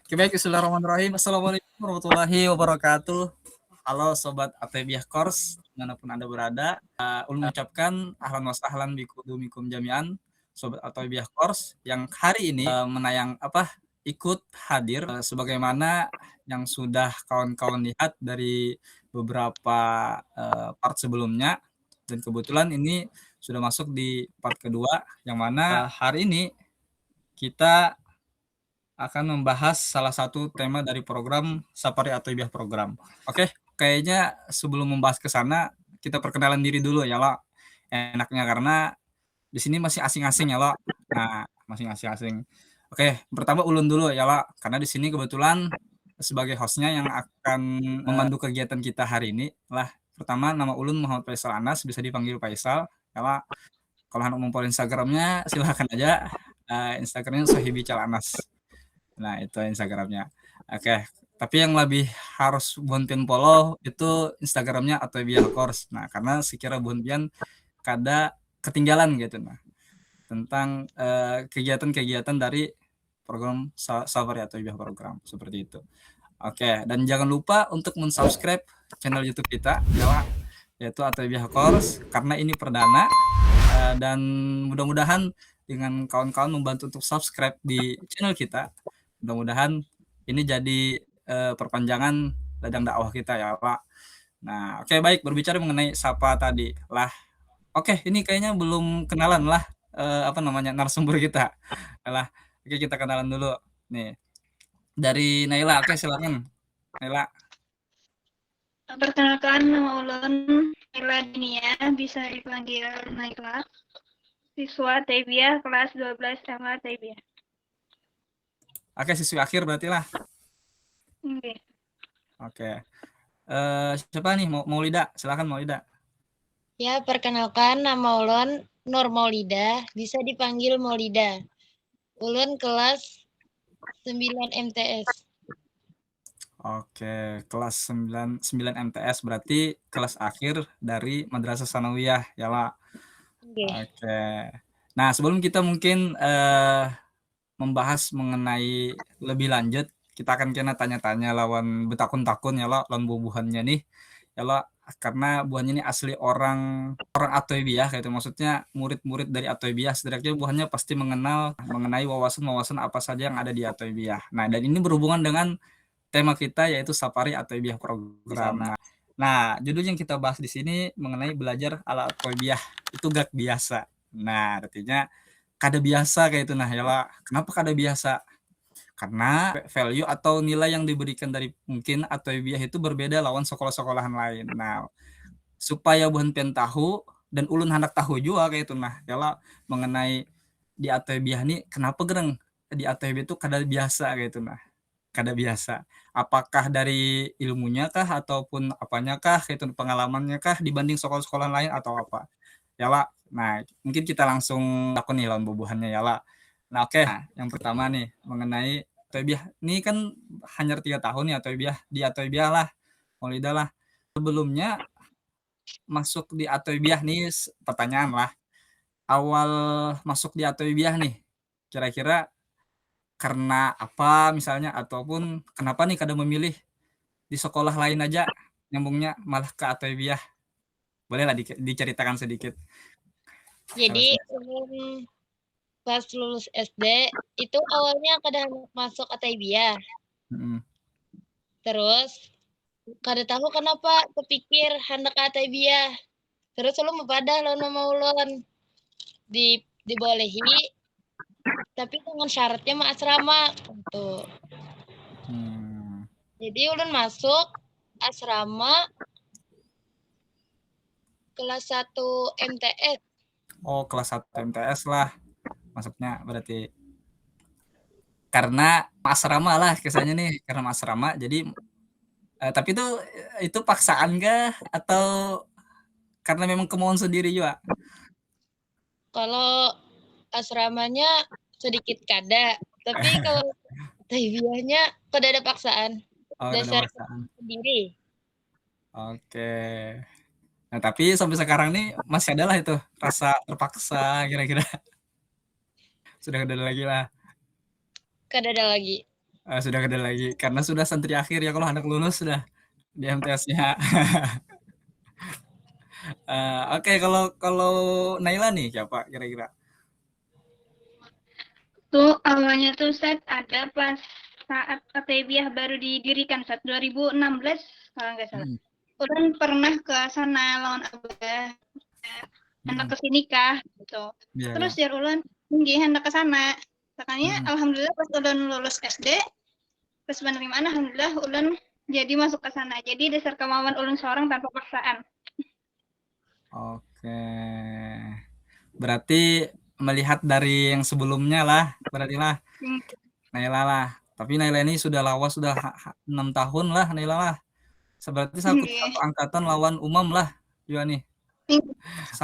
Oke, baik, bismillahirrahmanirrahim. Assalamualaikum warahmatullahi wabarakatuh. Halo Sobat Atebiyah Kors, dimanapun Anda berada. Ulun mengucapkan ahlan wa sahlan bikum jami'an, Sobat Atebiyah Kors, yang hari ini ikut hadir sebagaimana yang sudah kawan-kawan lihat dari beberapa part sebelumnya. Dan kebetulan ini sudah masuk di part kedua, yang mana hari ini kita akan membahas salah satu tema dari program Sapari Atebiyah program. Oke, kayaknya sebelum membahas ke sana, kita perkenalan diri dulu ya, Lo. Enaknya karena di sini masih asing-asing ya, Lo. Nah, masih asing-asing. Oke, pertama Ulun dulu ya, Lo. Karena di sini kebetulan sebagai hostnya yang akan memandu kegiatan kita hari ini lah. Pertama, nama Ulun Muhammad Faisal Anas, bisa dipanggil Faisal. Ya, Lo. Kalau hendak mau Instagramnya, silahkan aja. Instagramnya Sohibi Calanas. Nah, itu Instagramnya. Oke, tapi yang lebih harus Bonpian follow itu Instagramnya Atebiyah Course. Nah, karena sekira Bonpian kada ketinggalan gitu. Nah, tentang kegiatan-kegiatan dari program Safari Atebiyah program seperti itu. Oke, dan jangan lupa untuk mensubscribe channel YouTube kita, ya, yaitu Atebiyah Course, karena ini perdana. Dan mudah-mudahan dengan kawan-kawan membantu untuk subscribe di channel kita, mudah-mudahan ini jadi perpanjangan ladang dakwah kita ya, Pak. Nah, oke, baik, berbicara mengenai Sapa tadi lah. Oke, ini kayaknya belum kenalan lah narasumber kita. Lah, oke, kita kenalan dulu. Nih, dari Naila. Oke, silakan Naila. Perkenalkan, nama ulun Naila Dinia, bisa dipanggil Naila. Siswa Atebiyah kelas 12 SMA Atebiyah. Oke, siswi akhir berarti lah. Oke. Oke. Siapa nih? Maulida, silakan Maulida. Ya, perkenalkan nama ulun Nur Maulida, bisa dipanggil Maulida. Ulun kelas 9 MTS. Oke, kelas 9 MTS berarti kelas akhir dari Madrasah Sanawiyah ya, Pak. Oke. Nah, sebelum kita mungkin membahas mengenai lebih lanjut, kita akan kena tanya-tanya lawan betakun-takun ya, Lo, lawan bubuhannya nih. Ya, Lo, karena buahnya ini asli orang Atebiyah gitu. Maksudnya murid-murid dari Atebiyah, setidaknya buahnya pasti mengenai wawasan-wawasan apa saja yang ada di Atebiyah. Nah, dan ini berhubungan dengan tema kita yaitu Safari Atebiyah program. Nah, judul yang kita bahas di sini mengenai belajar ala Atebiyah itu gak biasa. Nah, artinya kada biasa kayak itu nah ya lah. Kenapa kada biasa? Karena value atau nilai yang diberikan dari mungkin Atebiyah itu berbeda lawan sekolah-sekolahan lain. Nah, supaya buhan pen tahu dan ulun hendak tahu juga kayak itu nah ya lah mengenai di Atebiyah ini kenapa gereng di Atebiyah itu kada biasa kayak itu nah. Kada biasa. Apakah dari ilmunya kah ataupun apanya kah, itu pengalamannya kah dibanding sekolah-sekolah lain atau apa? Ya, La. Nah, mungkin kita langsung aku nih lawan bubuhannya ya, La. Nah, oke. Nah, yang pertama nih mengenai Atebiyah. Ini kan hanya 3 tahun ya Atebiyah di Atebiyah lah. Maulida lah. Sebelumnya masuk di Atebiyah nih pertanyaan lah. Awal masuk di Atebiyah nih, kira-kira karena apa misalnya ataupun kenapa nih kadang memilih di sekolah lain aja nyambungnya malah ke Atebiyah, bolehlah diceritakan sedikit. Jadi pas lulus SD itu awalnya kada masuk Atebiyah. Terus kada tahu kenapa kepikir hendak ke Atebiyah. Terus ulun mepadah lawan mama ulun dibolehi tapi dengan syaratnya mah asrama gitu. Jadi ulun masuk asrama kelas 1 MTS. Oh, kelas 1 MTS lah masuknya berarti. Karena asrama lah kesannya nih, karena asrama jadi tapi itu paksaan kah atau karena memang kemauan sendiri juga? Kalau asramanya sedikit kada, tapi kalau Atebiyahnya kada ada paksaan. Oh, Dasar sendiri. Oke. Nah, tapi sampai sekarang nih masih ada lah itu rasa terpaksa kira-kira. Sudah ada lagi lah. Kada ada lagi. Sudah gede lagi karena sudah santri akhir ya, kalau anak lulus sudah di MTS-nya. Oke, kalau kalau Naila nih siapa kira-kira? Tuh awalnya tuh Ustaz ada pas saat Ataibiyah baru didirikan saat 2016 kalau nggak salah. Mhm, Ulun pernah ke sana lawan Abah, hendak mhm, ke sini kah gitu. iya iya, Terus ya ulun tinggi hendak ke sana. Makanya mhm. alhamdulillah pas ulun lulus SD, pas penerimaan alhamdulillah ulun jadi masuk ke sana. Jadi dasar kemauan ulun seorang tanpa paksaan. Oke. Berarti melihat dari yang sebelumnya lah, berarti lah Hmm. Naila lah. Tapi Naila ini sudah lawas sudah 6 tahun lah Naila lah. Seperti satu Nggih. angkatan lawan Umam lah juga nih.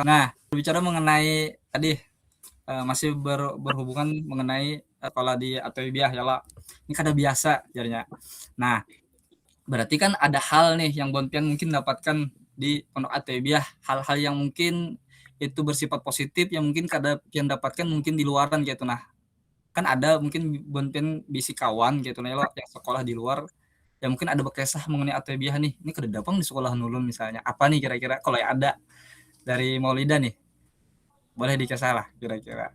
Nah, berbicara mengenai tadi masih berhubungan mengenai sekolah di Atoibiyah ya lah. Ini kada biasa jadinya. Nah, berarti kan ada hal nih yang Bonpian mungkin dapatkan di Pondok Atoibiyah, hal-hal yang mungkin itu bersifat positif yang mungkin kada pian dapatkan mungkin di luaran gitu. Nah, kan ada mungkin Bonpian bisi kawan gitu nah lo yang sekolah di luar yang mungkin ada berkisah mengenai Atoibiyah nih. Ini kada dapang di sekolah nulun misalnya. Apa nih kira-kira kalau yang ada dari Maulida nih? Boleh dikisah lah kira-kira.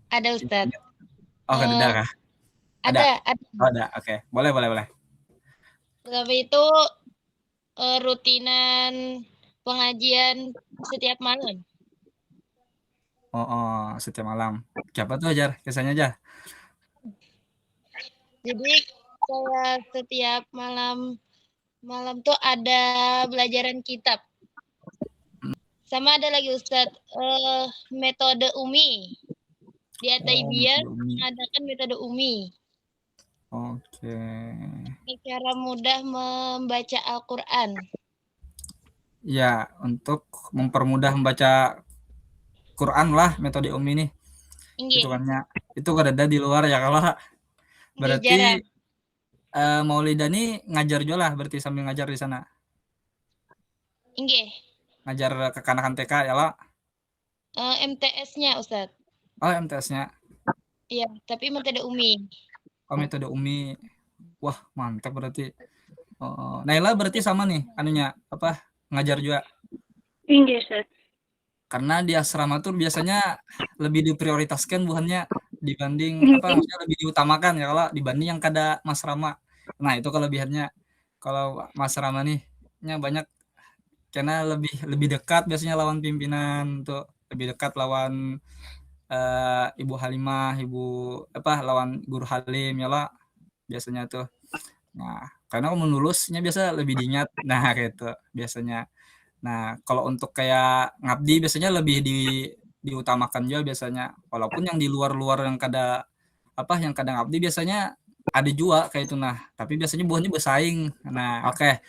Ada Ustadz. Oh, kada ada Eh, kah? Ada. ada. Oh, ada. Oke. Boleh, boleh, boleh. Tapi itu rutinan pengajian setiap malam. Oh, oh, setiap malam. Siapa tuh ajar? Kisahnya aja. Jadi kayak setiap malam malam tuh ada belajaran kitab. Sama ada lagi Ustadz metode Umi. Di Oh, Ataibiyah Umi. mengadakan metode Umi. Oke. Cara mudah membaca Al-Quran. Ya, untuk mempermudah membaca Quran lah metode Umi ini. Inggih, Hitungannya itu kada ada di luar ya kalau jarang. berarti Maulida nih ngajar juga lah berarti sambil ngajar di sana. Inggih. Ngajar kekanakan TK ya lah. MTS-nya Ustadz. Oh, MTS-nya. Iya, tapi metode Umi. Oh, metode Umi. Wah, mantap berarti. Oh, Naila berarti sama nih anunya apa? Ngajar juga. Nggih Ustaz. Karena di asrama tuh biasanya lebih diprioritaskan bukannya dibanding apa maksudnya lebih diutamakan ya kalau dibanding yang kada masrama. Nah, itu kelebihannya. Kalau masrama nih nya banyak karena lebih lebih dekat biasanya lawan pimpinan tuh, lebih dekat lawan Ibu Halimah, Ibu apa lawan Guru Halim ya lah biasanya tuh. Nah, karena menulusnya biasa lebih diingat. Nah, kayak itu biasanya. Nah, kalau untuk kayak ngabdi biasanya lebih diutamakan juga biasanya. Walaupun yang di luar-luar yang kada apa yang kadang ngabdi biasanya ada juga kayak itu nah, tapi biasanya buahnya bersaing. Nah, oke.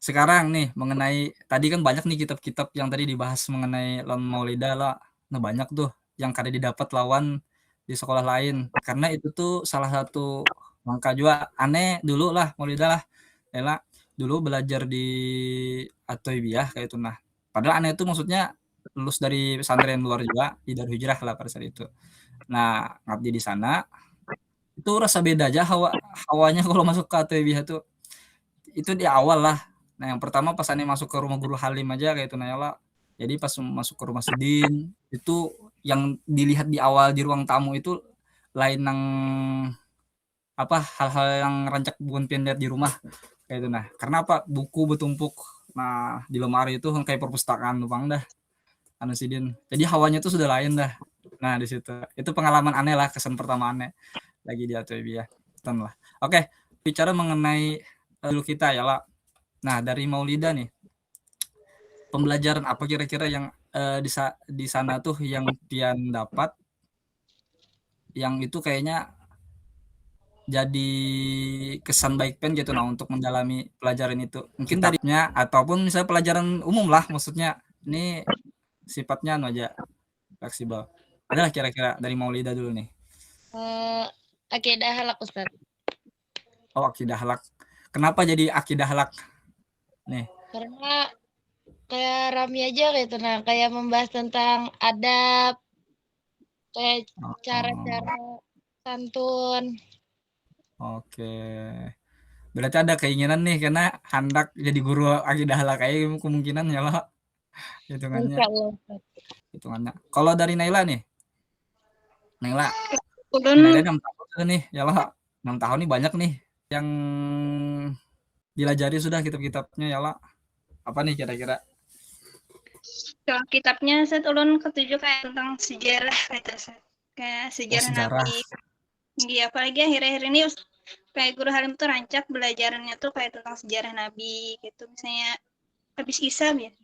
Sekarang nih mengenai tadi kan banyak nih kitab-kitab yang tadi dibahas mengenai lawan Maulida lah. Nah, banyak tuh yang kada didapat lawan di sekolah lain. Karena itu tuh salah satu langkah juga aneh dulu lah Maulida lah. Ela dulu belajar di Atoibiyah kayak itu nah. Padahal aneh itu maksudnya lulus dari pesantren luar juga di Darul Hijrah lah pada saat itu. Nah, ngabdi di sana itu rasa beda aja hawanya kalau masuk ke Atoibiyah tuh. Itu di awal lah. Nah, yang pertama pas aneh masuk ke rumah Guru Halim aja kayak itu Nayala. Jadi pas masuk ke rumah Sudin itu yang dilihat di awal di ruang tamu itu lain nang apa hal-hal yang rancak bukan lihat di rumah kayak itu nah. Karena apa? Buku bertumpuk. Nah, di lemari itu kayak perpustakaan tuh bang dah. Anu Sidin. Jadi hawanya tuh sudah lain dah. Nah, di situ. Itu pengalaman aneh lah, kesan pertama aneh lagi di Atwebia. Lah. Oke, bicara mengenai dulu kita ya lah. Nah, dari Maulida nih, pembelajaran apa kira-kira yang di sana tuh yang pian dapat yang itu kayaknya jadi kesan baik pen gitu nah untuk mendalami pelajaran itu. Mungkin darinya ataupun misalnya pelajaran umum lah maksudnya. Ini sifatnya anu aja fleksibel. Adalah kira-kira dari Maulida dulu nih. Akidah halak Ustaz. Oh, akidah halak. Kenapa jadi akidah halak? Nih. Karena kayak rame aja gitu nah, kayak membahas tentang adab, kayak cara-cara santun. Oke. Berarti ada keinginan nih karena hendak jadi guru akidah lah kayak kemungkinan ya lah hitungannya. Insyaallah. Hitungannya. Kalau dari Naila nih, Naila, Naila Ulun 6 tahun sudah nih, ya lah 6 tahun nih banyak nih yang dilajari sudah kitab-kitabnya ya lah. Apa nih kira-kira? kalau kitabnya set ulun ketujuh kayak tentang sejarah kayak Oh, sejarah sejarah. Nabi. Iya, apalagi akhir-akhir ini kayak Guru Halim tuh rancak belajarannya tuh kayak tentang sejarah Nabi gitu. Misalnya habis Isya ya.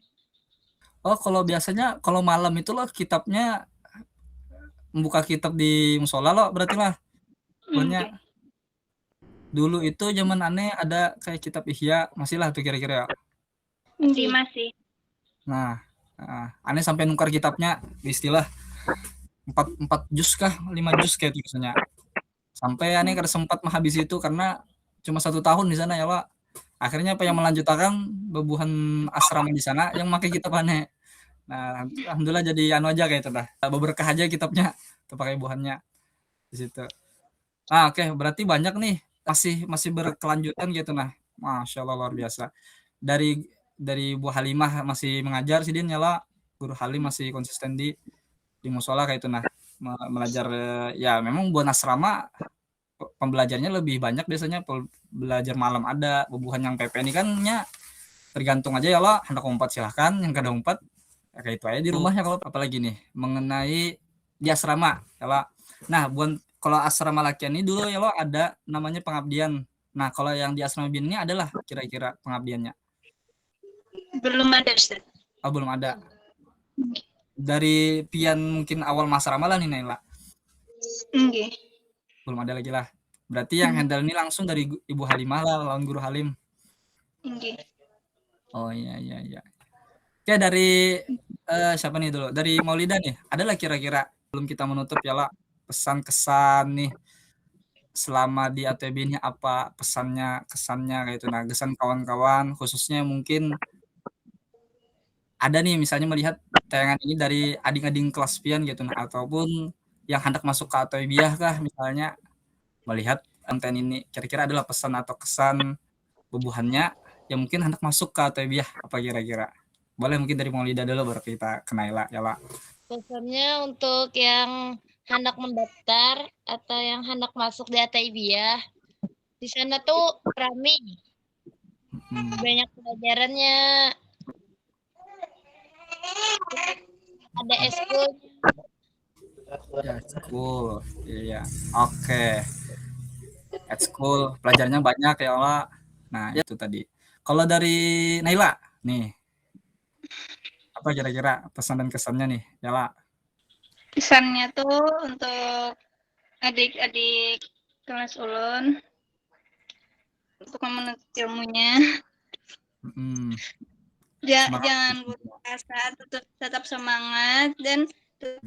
Oh, kalau biasanya kalau malam itu loh kitabnya membuka kitab di musola loh berarti lah. Pokoknya Okay. dulu itu zaman aneh ada kayak kitab Ihya masih lah tuh kira-kira ya. Masih. Nah, aneh sampai nukar kitabnya istilah 4 juz kah 5 juz kayak itu misalnya. Sampai aneh kada sempat menghabisi itu karena cuma 1 tahun di sana ya Pak. Akhirnya apa yang melanjutkan bebuhan asrama di sana yang pakai kitab aneh. Nah, alhamdulillah jadi anu aja kayak itu dah. Berkah aja kitabnya, terpakai buahannya di situ. Nah, oke, berarti banyak nih masih berkelanjutan gitu nah. Masya Allah luar biasa. Dari Bu Halimah masih mengajar sih dia nyala, Guru Halim masih konsisten di musola kayak itu nah. Belajar ya memang buat asrama pembelajarnya lebih banyak biasanya belajar malam ada bubuhan yang PP ini kan nya tergantung aja ya lah hendak umpat silahkan yang kada umpat ya kayak itu aja di rumahnya kalau apalagi nih mengenai di asrama ya lah. Nah buat kalau asrama lakian ini dulu ya lo ada namanya pengabdian. Nah kalau yang di asrama bin ini adalah kira-kira pengabdiannya. Belum ada Ustaz. Oh belum ada. Dari pian mungkin awal masa ramalan nih Naila. Okay. Belum ada lagi lah. Berarti yang handle ini langsung dari Ibu Halimah lah lawan Guru Halim. Okay. Oh iya. Oke dari siapa nih dulu? Dari Maulida nih. Adalah kira-kira belum kita menutup ya lah pesan-kesan nih selama di ATB ini apa pesannya kesannya kayak itu nah kesan kawan-kawan khususnya mungkin ada nih misalnya melihat tayangan ini dari adik-adik kelas pian gitu nah ataupun yang hendak masuk ke ATB kah misalnya melihat konten ini kira-kira adalah pesan atau kesan bubuhannya yang mungkin hendak masuk ke ATB apa kira-kira boleh mungkin dari Maulida dulu baru kita ke Naila ya lah. Pesannya untuk yang hendak mendaftar atau yang hendak masuk di Ataibiyah, di sana tuh ramai, banyak pelajarannya, ada eskul. Ya, school. Iya. Oke. At school pelajarannya banyak ya Allah. Nah, itu tadi. Kalau dari Naila nih, apa kira-kira pesan dan kesannya nih, Yala? Kesannya tuh untuk adik-adik kelas ulun untuk menuntut ilmunya. Jangan putus asa, tetap semangat dan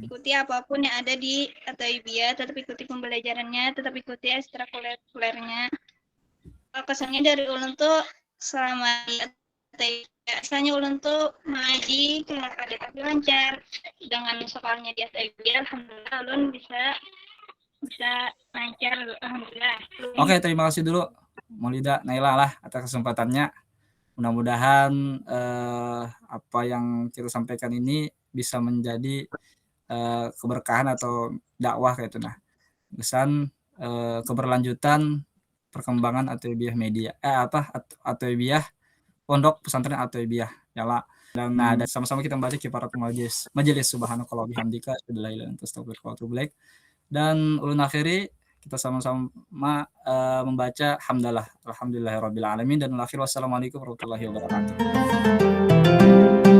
ikuti apapun yang ada di Ataibiyah, tetap ikuti pembelajarannya, tetap ikuti ekstrakurikulernya. Kesannya dari ulun tuh selama di Ataibiyah, kesannya ulun tuh mengaji kelas ada tapi lancar. Dengan sekolahnya di Ataibiyah, alhamdulillah ulun bisa lancar, alhamdulillah. Oke, terima kasih dulu Maulida, Naila lah atas kesempatannya. Mudah-mudahan apa yang kita sampaikan ini bisa menjadi keberkahan atau dakwah kayak itu nah. Kesan keberlanjutan perkembangan Ataibiyah media Ataibiyah Pondok Pesantren Ataibiyah Yala. Dan nah, sama-sama kita membaca kifaratul majelis subhanakallah bihamdika la ilaha illa anta astaghfiruka wa atubu ilaik. Dan ulun akhiri kita sama-sama membaca hamdalah alhamdulillahirabbil alamin dan akhir wassalamualaikum warahmatullahi wabarakatuh.